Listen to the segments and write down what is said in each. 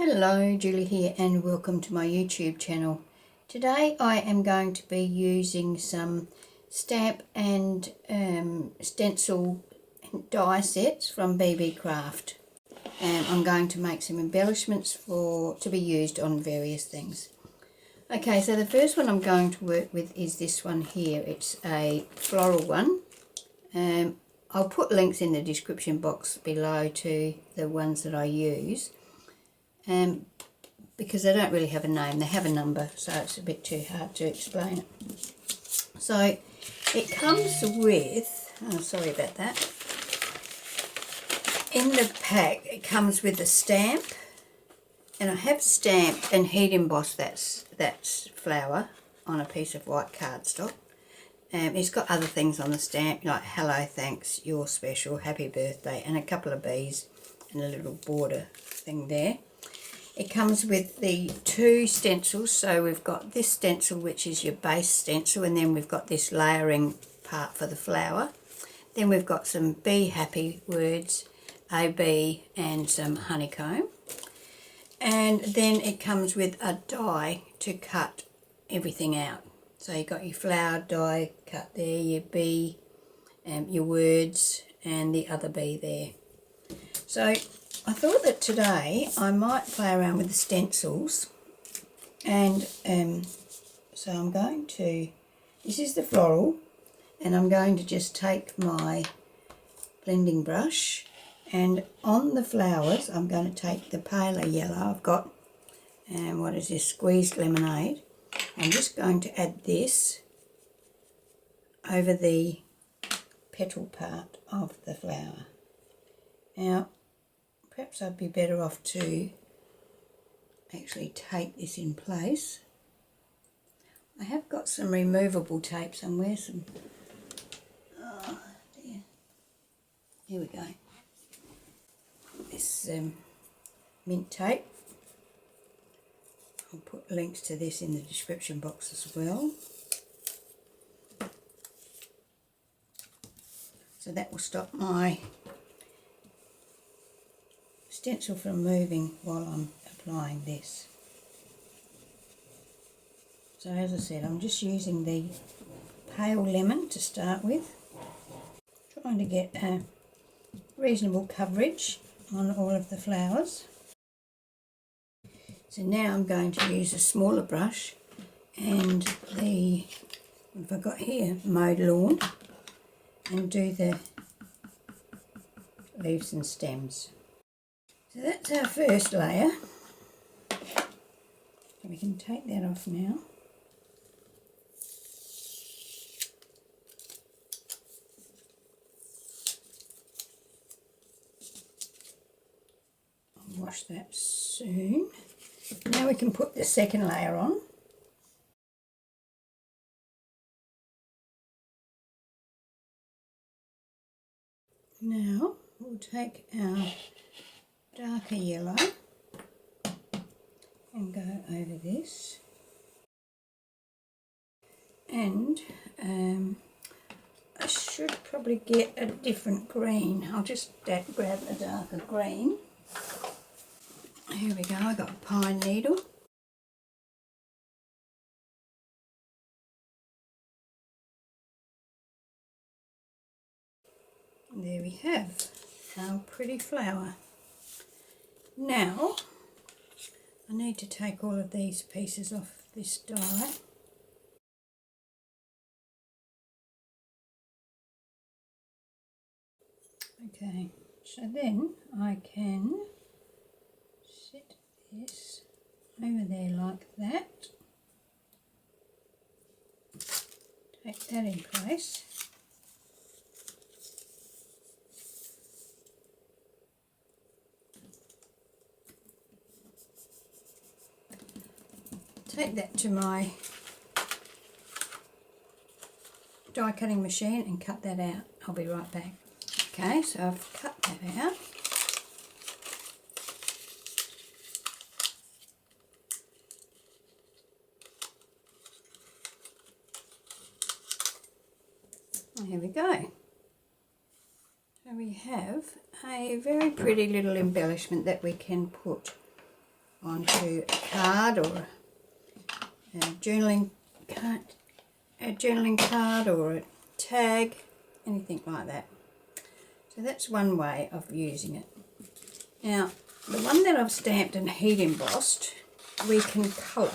Hello, Julie here and welcome to my YouTube channel. Today I am going to be using some stamp and stencil die sets from Beebeecraft, and I'm going to make some embellishments to be used on various things. Okay, so the first one I'm going to work with is this one here. It's a floral one. I'll put links in the description box below to the ones that I use. Because they don't really have a name, they have a number, so it's a bit too hard to explain it. So it comes with, oh sorry about that, in the pack it comes with a stamp, and I have stamped and heat embossed that flower on a piece of white cardstock. It's got other things on the stamp like hello, thanks, you're special, happy birthday, and a couple of bees and a little border thing there. It comes with the two stencils, so we've got this stencil which is your base stencil, and then we've got this layering part for the flower. Then we've got some Be Happy words, a bee and some honeycomb. And then it comes with a die to cut everything out. So you've got your flower die cut there, your bee, your words and the other bee there. So I thought that today I might play around with the stencils, and so I'm going to, this is the floral, and I'm going to just take my blending brush, and on the flowers I'm going to take the paler yellow. I've got, what is this, squeezed lemonade. I'm just going to add this over the petal part of the flower. Now, perhaps I'd be better off to actually tape this in place. I have got some removable tape somewhere, oh dear, here we go. This mint tape. I'll put links to this in the description box as well. So that will stop my stencil from moving while I'm applying this. So as I said, I'm just using the pale lemon to start with, trying to get a reasonable coverage on all of the flowers. So now I'm going to use a smaller brush and the, what have I got here, Mowed lawn, and do the leaves and stems. So that's our first layer. So we can take that off now. I'll wash that soon. Now we can put the second layer on. Now we'll take our darker yellow and go over this, and I should probably get a different green. I'll just grab a darker green. Here we go, I got a pine needle. And there we have our pretty flower. Now I need to take all of these pieces off this die. Okay, so then I can set this over there like that. Take that in place. Take that to my die cutting machine and cut that out. I'll be right back. Okay, so I've cut that out. And here we go. So we have a very pretty little embellishment that we can put onto a card or a journaling card or a tag, anything like that. So that's one way of using it. Now, the one that I've stamped and heat embossed, we can colour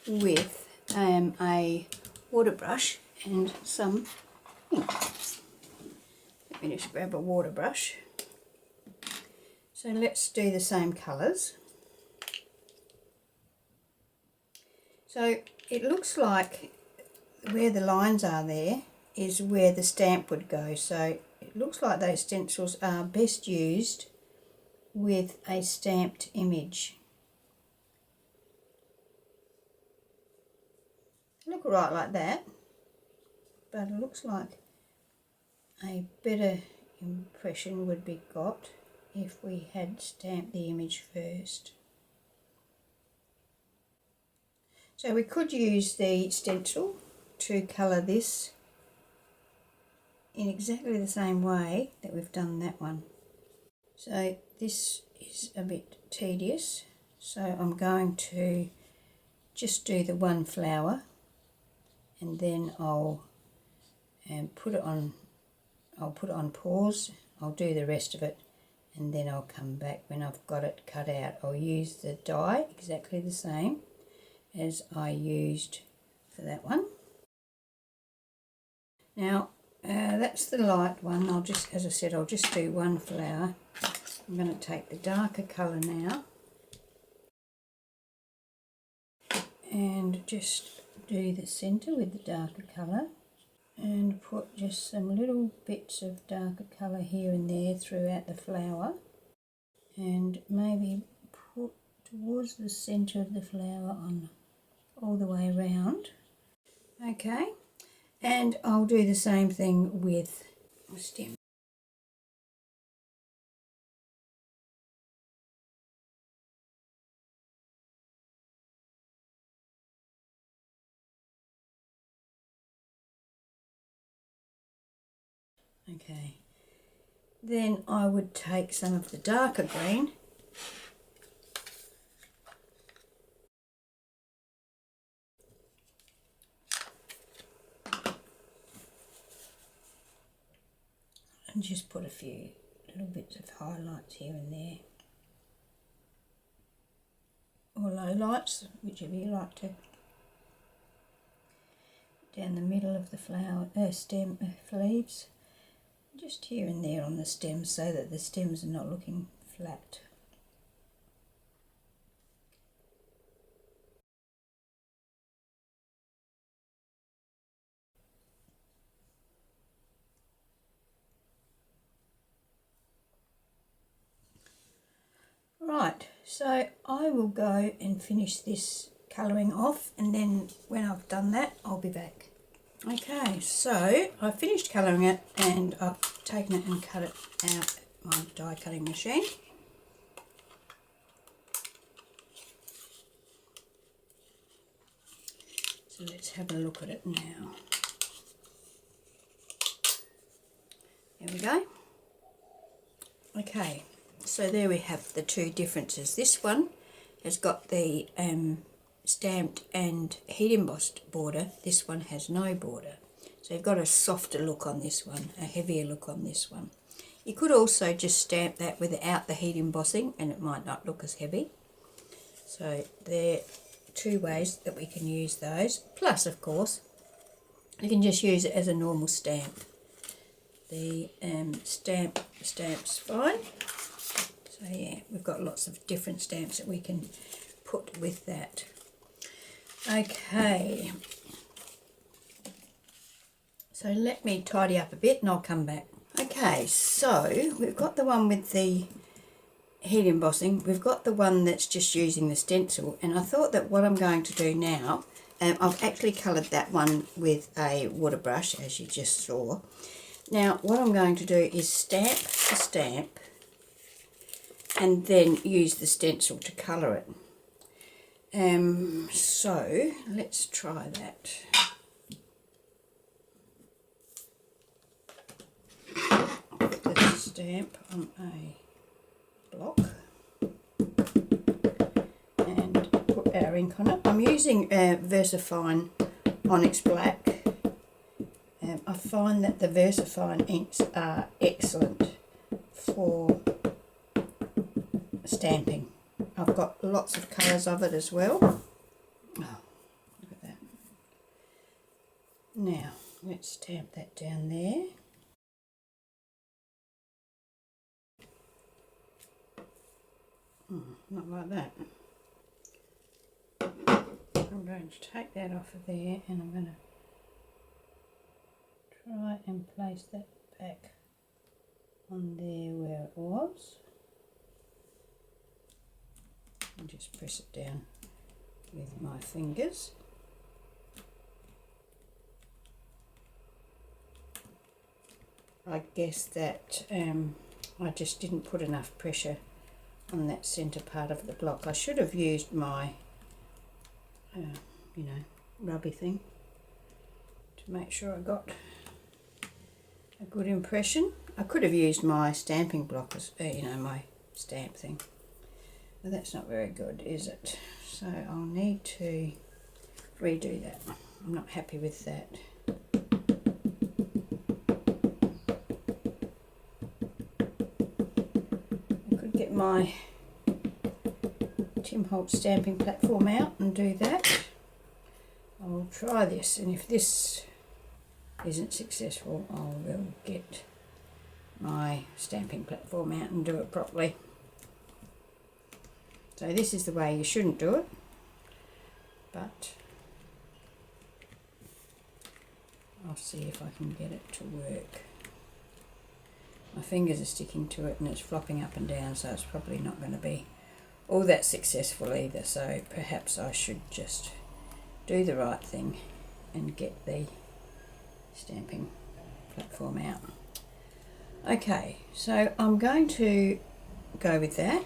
with a water brush and some ink. Let me just grab a water brush. So let's do the same colours. So it looks like where the lines are there is where the stamp would go. So it looks like those stencils are best used with a stamped image. Look right like that, but it looks like a better impression would be got if we had stamped the image first. So we could use the stencil to colour this in exactly the same way that we've done that one. So this is a bit tedious, so I'm going to just do the one flower and then I'll put it on pause. I'll do the rest of it and then I'll come back when I've got it cut out. I'll use the die exactly the same as I used for that one. Now that's the light one. I'll just, as I said, I'll just do one flower. I'm going to take the darker colour now and just do the centre with the darker colour and put just some little bits of darker colour here and there throughout the flower and maybe put towards the centre of the flower on all the way around. Okay, and I'll do the same thing with the stem. Okay, then I would take some of the darker green and just put a few little bits of highlights here and there, or lowlights, whichever you like to, down the middle of the flower, stem leaves, just here and there on the stems so that the stems are not looking flat. Right, so I will go and finish this colouring off and then when I've done that I'll be back. Okay, so I finished colouring it and I've taken it and cut it out my die cutting machine. So let's have a look at it now. There we go. Okay, so there we have the two differences. This one has got the stamped and heat embossed border. This one has no border. So you've got a softer look on this one, a heavier look on this one. You could also just stamp that without the heat embossing and it might not look as heavy. So there are two ways that we can use those. Plus, of course, you can just use it as a normal stamp. The stamp's fine. So yeah, we've got lots of different stamps that we can put with that. Okay, so let me tidy up a bit and I'll come back. Okay, so we've got the one with the heat embossing, we've got the one that's just using the stencil, and I thought that what I'm going to do now, I've actually coloured that one with a water brush as you just saw. Now what I'm going to do is stamp the stamp and then use the stencil to colour it. So let's try that. Put the stamp on a block our ink on it. I'm using Versafine Onyx Black. I find that the Versafine inks are excellent for stamping. I've got lots of colours of it as well. Oh, look at that. Now, let's stamp that down there. Not like that. I'm going to take that off of there and I'm going to try and place that back on there where it was. And just press it down with my fingers. I guess that I just didn't put enough pressure on that centre part of the block. I should have used my you know, rubby thing to make sure I got a good impression. I could have used my stamping block as you know, my stamp thing, but that's not very good, is it? So I'll need to redo that. I'm not happy with that. I could get my Tim Holtz stamping platform out and do that. I will try this, and if this isn't successful, I will get my stamping platform out and do it properly. So this is the way you shouldn't do it, but I'll see if I can get it to work. My fingers are sticking to it and it's flopping up and down, so it's probably not going to be all that successful either, so perhaps I should just do the right thing and get the stamping platform out. Okay, so I'm going to go with that.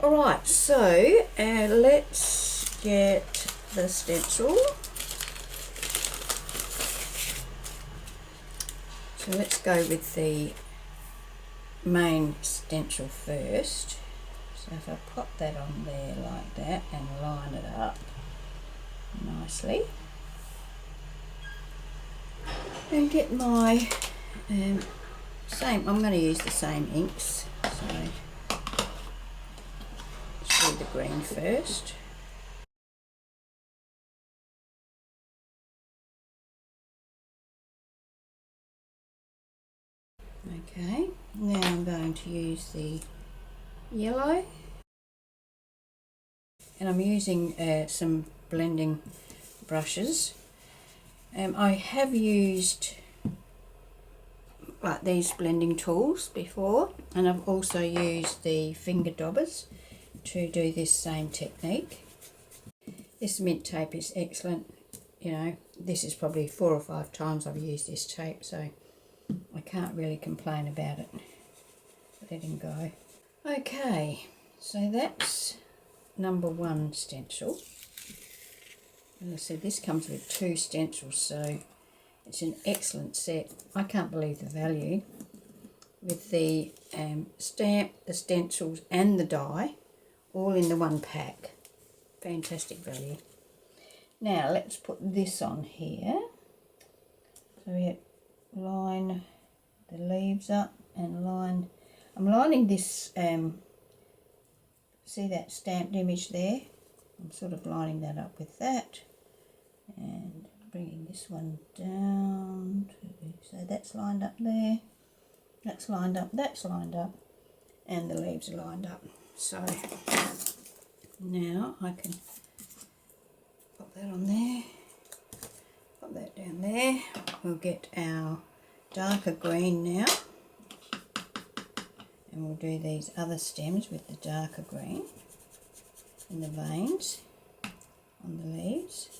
Alright, so let's get the stencil. So let's go with the main stencil first. So if I pop that on there like that and line it up nicely, and get my same, I'm going to use the same inks, so let's do the green first. Okay, now I'm going to use the yellow, and I'm using some blending brushes. I have used like these blending tools before, and I've also used the finger daubers to do this same technique. This mint tape is excellent. You know, this is probably 4 or 5 times I've used this tape, so I can't really complain about it. Letting go. Okay, so that's number 1 stencil. As I said, this comes with 2 stencils, so it's an excellent set. I can't believe the value with the stamp, the stencils and the die all in the one pack. Fantastic value. Now let's put this on here. So we line the leaves up and line. I'm lining this, see that stamped image there? I'm sort of lining that up with that and bringing this one down to, so that's lined up there, that's lined up, that's lined up, and the leaves are lined up. So now I can pop that on there, pop that down there. We'll get our darker green now, and we'll do these other stems with the darker green in the veins on the leaves.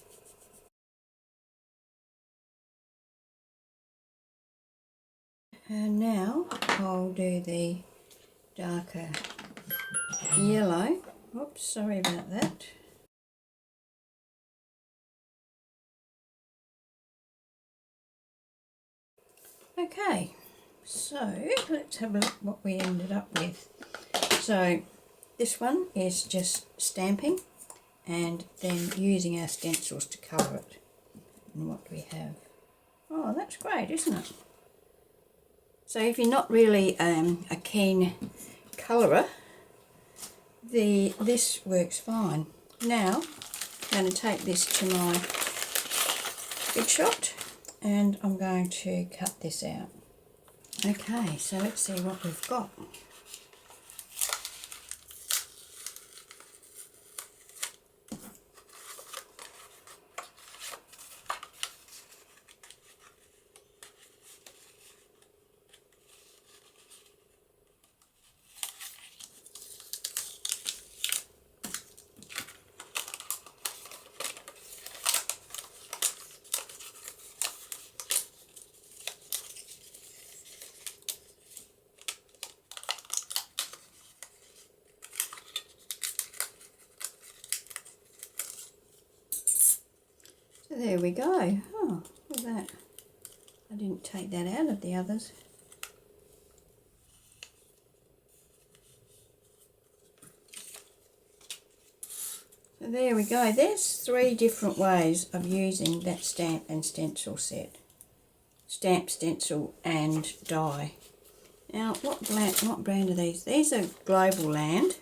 And now I'll do the darker yellow. Oops, sorry about that. Okay, so let's have a look what we ended up with. So this one is just stamping and then using our stencils to colour it. And what do we have? Oh, that's great, isn't it? So if you're not really a keen colourer, this works fine. Now I'm going to take this to my Big Shot and I'm going to cut this out. Okay, so let's see what we've got. So there we go. Oh, look at that. I didn't take that out of the others. So there we go. There's 3 different ways of using that stamp and stencil set. Stamp, stencil and die. Now what brand are these? These are Globleland.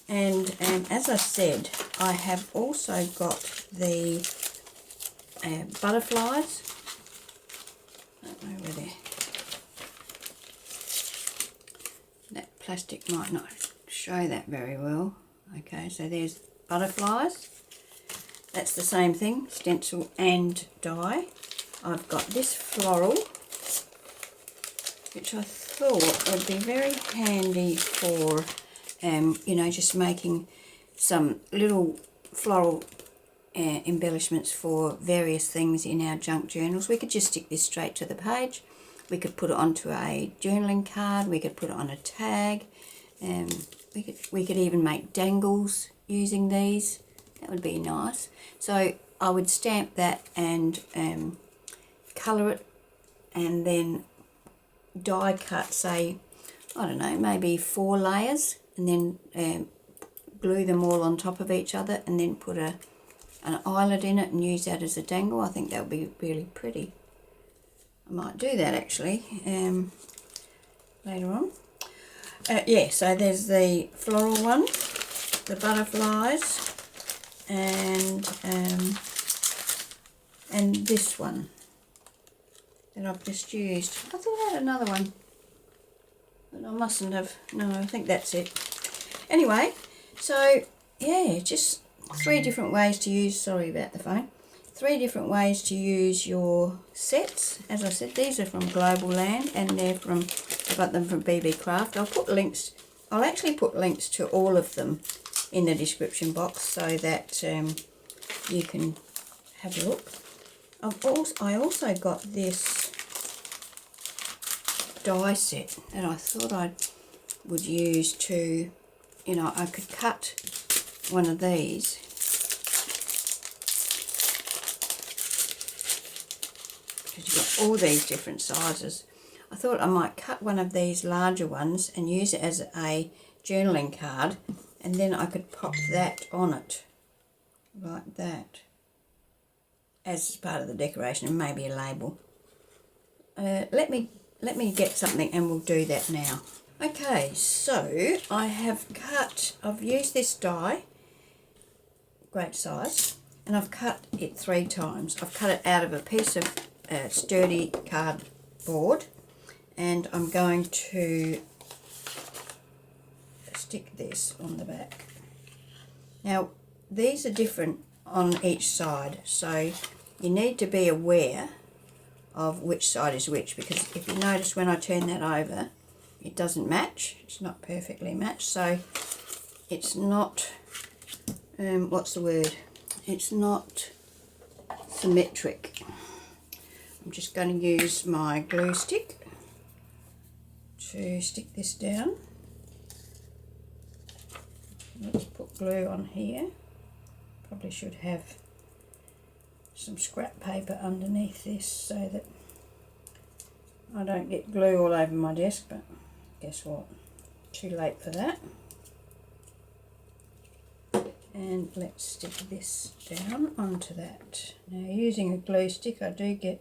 And as I said, I have also got the butterflies. I don't know where they're. That plastic might not show that very well. Okay, so there's butterflies. That's the same thing, stencil and die. I've got this floral, which I thought would be very handy for, you know, just making some little floral embellishments for various things in our junk journals. We could just stick this straight to the page. We could put it onto a journaling card. We could put it on a tag. We could even make dangles using these. That would be nice. So I would stamp that and colour it, and then die cut, say, I don't know, maybe 4 layers, and then glue them all on top of each other, and then put an eyelet in it and use that as a dangle. I think that would be really pretty. I might do that actually later on. Yeah, so there's the floral one, the butterflies, and this one that I've just used. I thought I had another one, but I mustn't have. No, I think that's it. Anyway, so yeah, just 3 different ways to use, sorry about the phone, 3 different ways to use your sets. As I said, these are from Globleland and they're from, I got them from Beebeecraft. I'll actually put links to all of them in the description box so that you can have a look. I also got this die set that I thought I would use to, you know, I could cut one of these because you've got all these different sizes. I thought I might cut one of these larger ones and use it as a journaling card, and then I could pop that on it like that as part of the decoration, and maybe a label. Let me get something and we'll do that now. Okay, so I've used this die, great size, and I've cut it 3 times. I've cut it out of a piece of sturdy cardboard, and I'm going to stick this on the back. Now these are different on each side, so you need to be aware of which side is which, because if you notice when I turn that over, it doesn't match. It's not perfectly matched, so it's not, what's the word? It's not symmetric. I'm just going to use my glue stick to stick this down. Let's put glue on here. Probably should have some scrap paper underneath this so that I don't get glue all over my desk, but guess what? too late for that. And let's stick this down onto that. Now using a glue stick I do get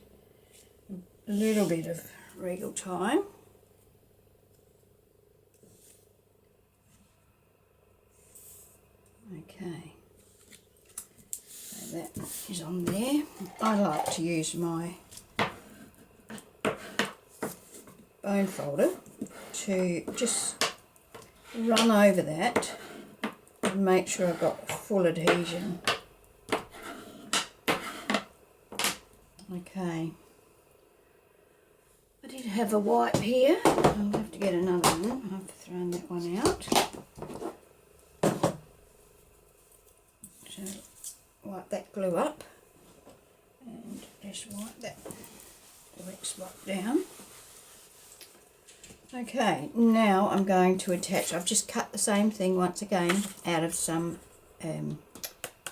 a little bit of wriggle time. Okay, so that is on there. I like to use my bone folder to just run over that and make sure I've got full adhesion. Okay, I did have a wipe here. I'll have to get another one. I've thrown that one out. So wipe that glue up and just wipe that wet spot down. Okay, now I'm going to attach, I've just cut the same thing once again out of some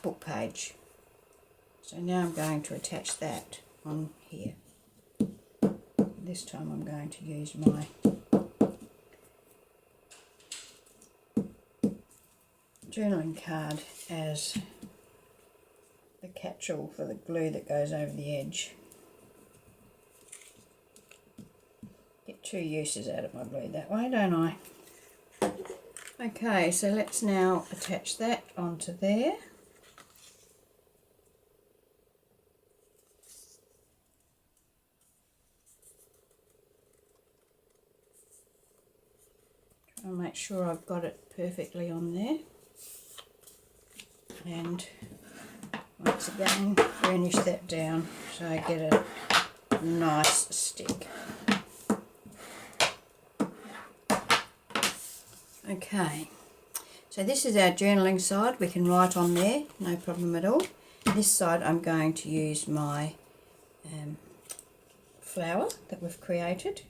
book page. So now I'm going to attach that on here. This time I'm going to use my journaling card as the catch-all for the glue that goes over the edge. Get two uses out of my glue that way, don't I? Okay, so let's now attach that onto there. Try and make sure I've got it perfectly on there. And once again, burnish that down so I get a nice stick. Okay, so this is our journaling side. We can write on there, no problem at all. This side I'm going to use my flower that we've created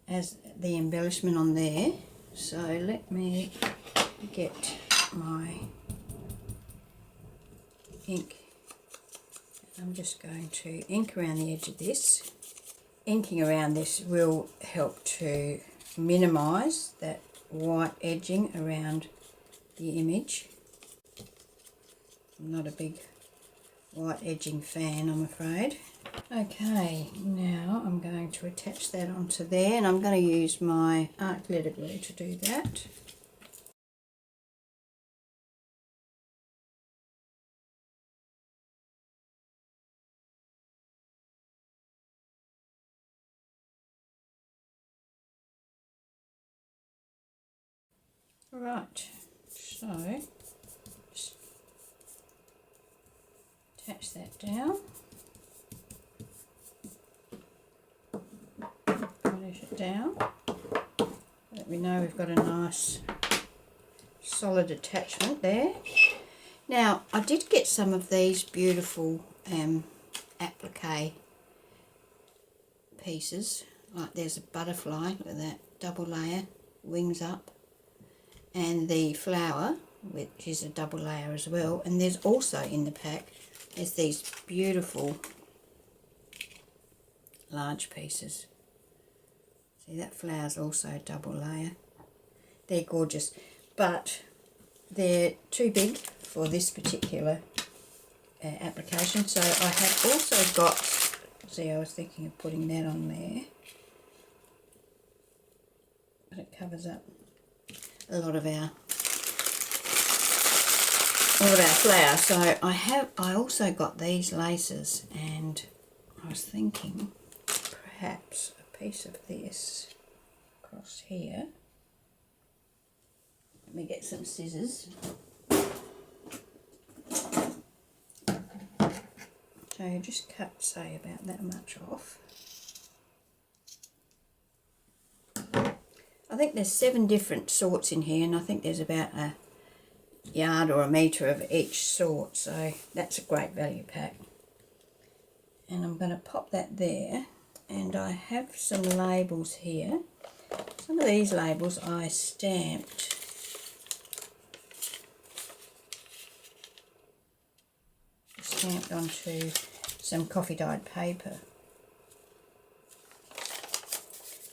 as the embellishment on there. So let me get my ink. I'm just going to ink around the edge of this. Inking around this will help to minimise that white edging around the image. I'm not a big white edging fan, I'm afraid. Okay, now I'm going to attach that onto there, and I'm going to use my art glitter glue to do that. Right, so just attach that down, finish it down. Let me know we've got a nice solid attachment there. Now I did get some of these beautiful applique pieces, like there's a butterfly, look at that, double layer, wings up. And the flower, which is a double layer as well, and there's also in the pack there's these beautiful large pieces. See, that flower's also a double layer. They're gorgeous, but they're too big for this particular application. So I have also got, see, I was thinking of putting that on there, but it covers up a lot of our flour. So I also got these laces, and I was thinking perhaps a piece of this across here. Let me get some scissors. So you just cut, say, about that much off. I think there's 7 different sorts in here, and I think there's about a yard or a metre of each sort, so that's a great value pack. And I'm going to pop that there, and I have some labels here. Some of these labels I stamped onto some coffee dyed paper.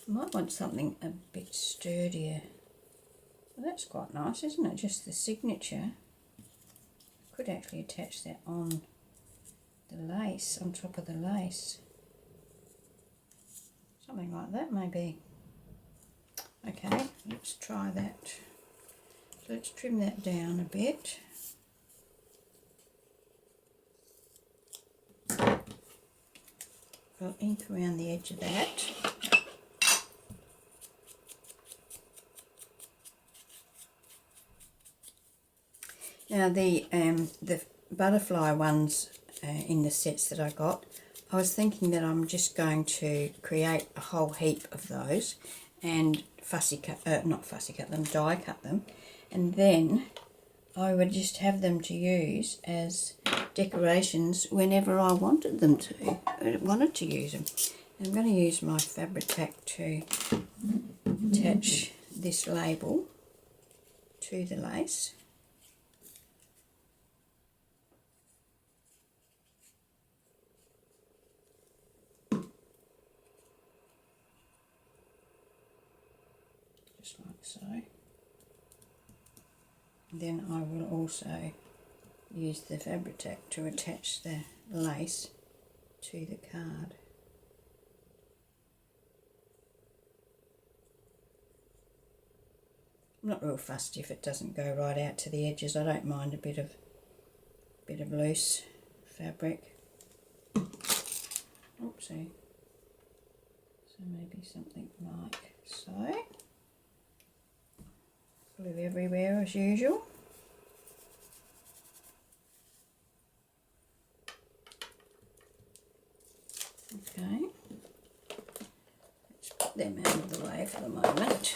I might want something a bit sturdier. Well, that's quite nice, isn't it? Just the signature. I could actually attach that on the lace, on top of the lace. Something like that maybe. Okay, let's try that. So let's trim that down a bit. I'll ink around the edge of that. Now the butterfly ones in the sets that I got, I was thinking that I'm just going to create a whole heap of those and die cut them, and then I would just have them to use as decorations whenever I wanted to use them. I'm going to use my fabric pack to attach this label to the lace. Just like so. Then I will also use the fabric tack to attach the lace to the card. I'm not real fussed if it doesn't go right out to the edges. I don't mind a bit of loose fabric. Oopsie. So maybe something like so. Glue everywhere as usual. Okay, let's put them out of the way for the moment.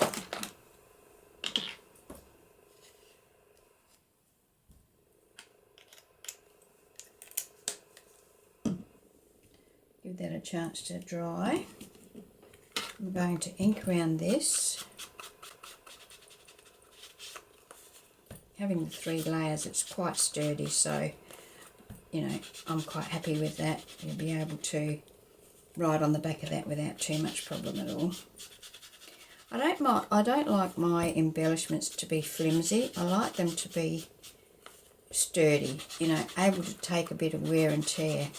Give that a chance to dry. I'm going to ink around this. Having the 3 layers, it's quite sturdy, so you know, I'm quite happy with that. You'll be able to ride on the back of that without too much problem at all. I don't like my embellishments to be flimsy. I like them to be sturdy, you know, able to take a bit of wear and tear.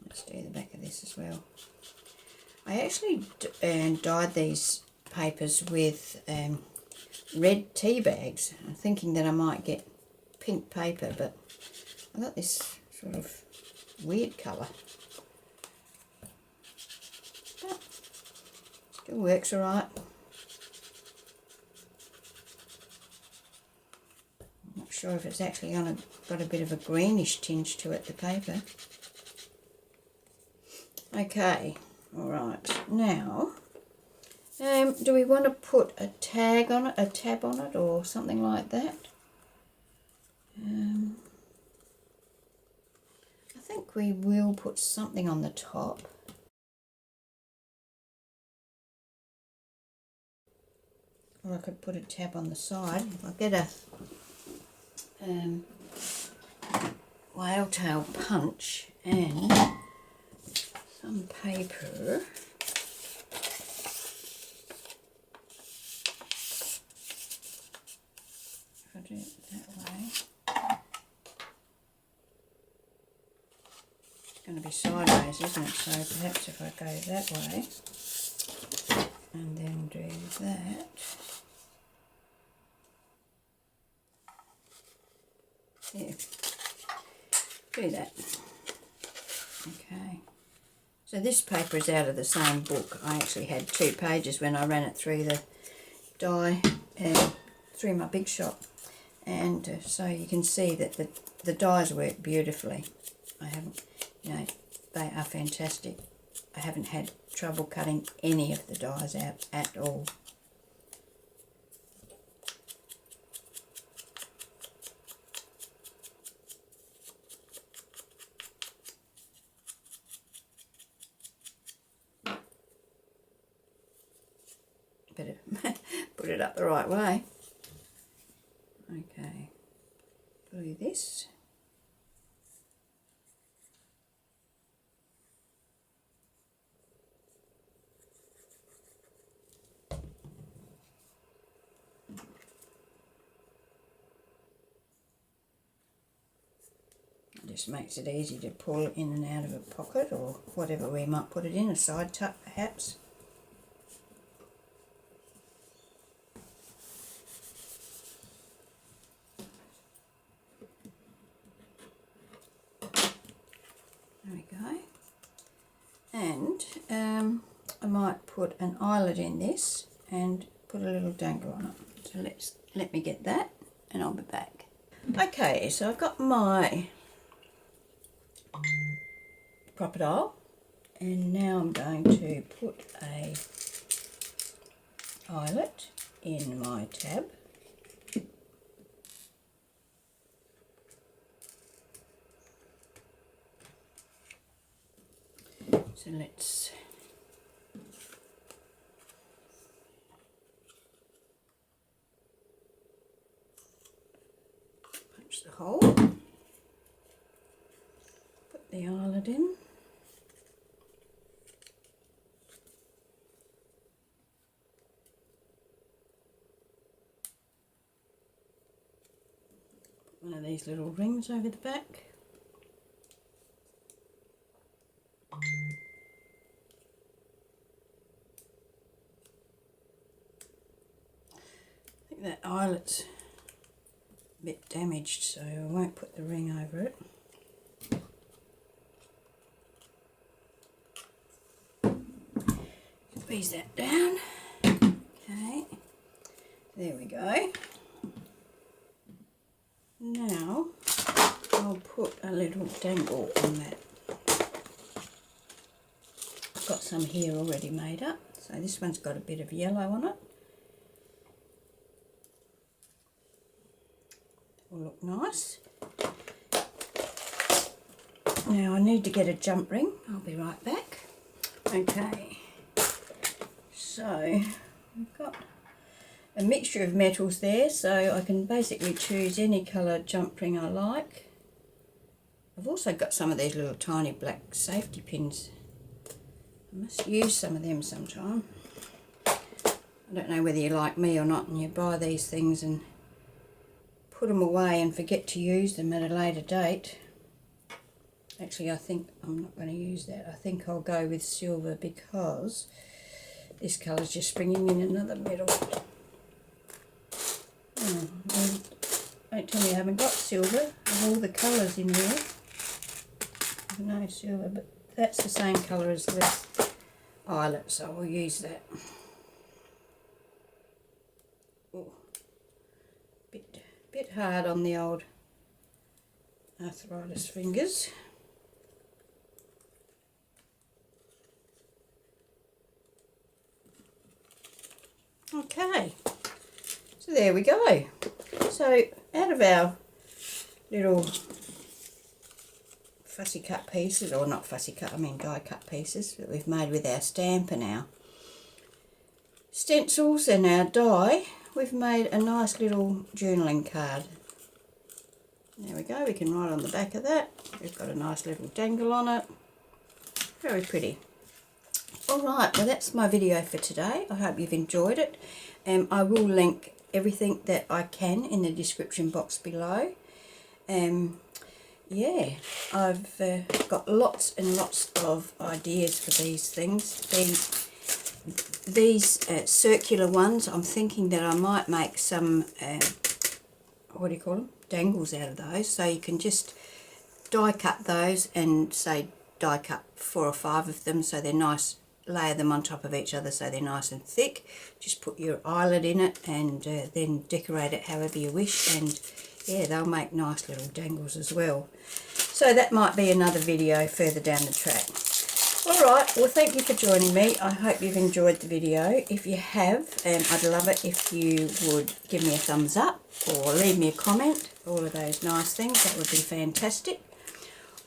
Let's do the back of this as well. I actually dyed these papers with red tea bags. I'm thinking that I might get pink paper, but I got this sort of weird colour. But still works alright. I'm not sure if it's actually got a bit of a greenish tinge to it, the paper. Okay, alright, now do we want to put a tab on it or something like that? I think we will put something on the top. Or I could put a tab on the side. I'll get a whale tail punch and some paper. If I do it that way. Going to be sideways, isn't it? So perhaps if I go that way and then do that, yeah, do that. Okay, so this paper is out of the same book. I actually had 2 pages when I ran it through the die through my big shop, and so you can see that the dies work beautifully. I haven't, you know, they are fantastic. I haven't had trouble cutting any of the dies out at all. Better put it up the right way. Okay, glue this. Just makes it easy to pull in and out of a pocket or whatever we might put it in, a side tuck perhaps. There we go. And I might put an eyelet in this and put a little dangle on it. So let me get that and I'll be back. Okay, so I've got my crocodile and now I'm going to put a eyelet in my tab. So let's punch the hole, put the eyelet in. Put one of these little rings over the back. That eyelet's a bit damaged, so I won't put the ring over it. Squeeze that down. Okay, there we go. Now I'll put a little dangle on that. I've got some here already made up, so this one's got a bit of yellow on it. Will look nice. Now I need to get a jump ring. I'll be right back. Okay, so I've got a mixture of metals there, so I can basically choose any colour jump ring I like. I've also got some of these little tiny black safety pins. I must use some of them sometime. I don't know whether you're like me or not and you buy these things and put them away and forget to use them at a later date. Actually, I think I'm not going to use that. I think I'll go with silver because this colour's just bringing in another metal. Oh, well, don't tell me I haven't got silver of all the colours in here. No silver, but that's the same colour as this eyelet, so we'll use that. Oh, bit hard on the old arthritis fingers. Okay, so there we go. So out of our little fussy cut pieces, or not fussy cut, I mean die cut pieces that we've made with our stamp and our stencils and our die, we've made a nice little journaling card. There we go, we can write on the back of that. We've got a nice little dangle on it. Very pretty. Alright, well that's my video for today. I hope you've enjoyed it. I will link everything that I can in the description box below. Yeah, I've got lots and lots of ideas for these things. These circular ones, I'm thinking that I might make some, what do you call them? Dangles out of those. So you can just die cut those and say die cut 4 or 5 of them so they're nice. Layer them on top of each other so they're nice and thick. Just put your eyelet in it and then decorate it however you wish, and yeah, they'll make nice little dangles as well. So that might be another video further down the track. Alright, well thank you for joining me. I hope you've enjoyed the video. If you have, I'd love it if you would give me a thumbs up or leave me a comment. All of those nice things, that would be fantastic.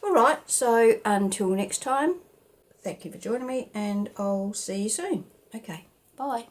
Alright, so until next time, thank you for joining me and I'll see you soon. Okay, bye.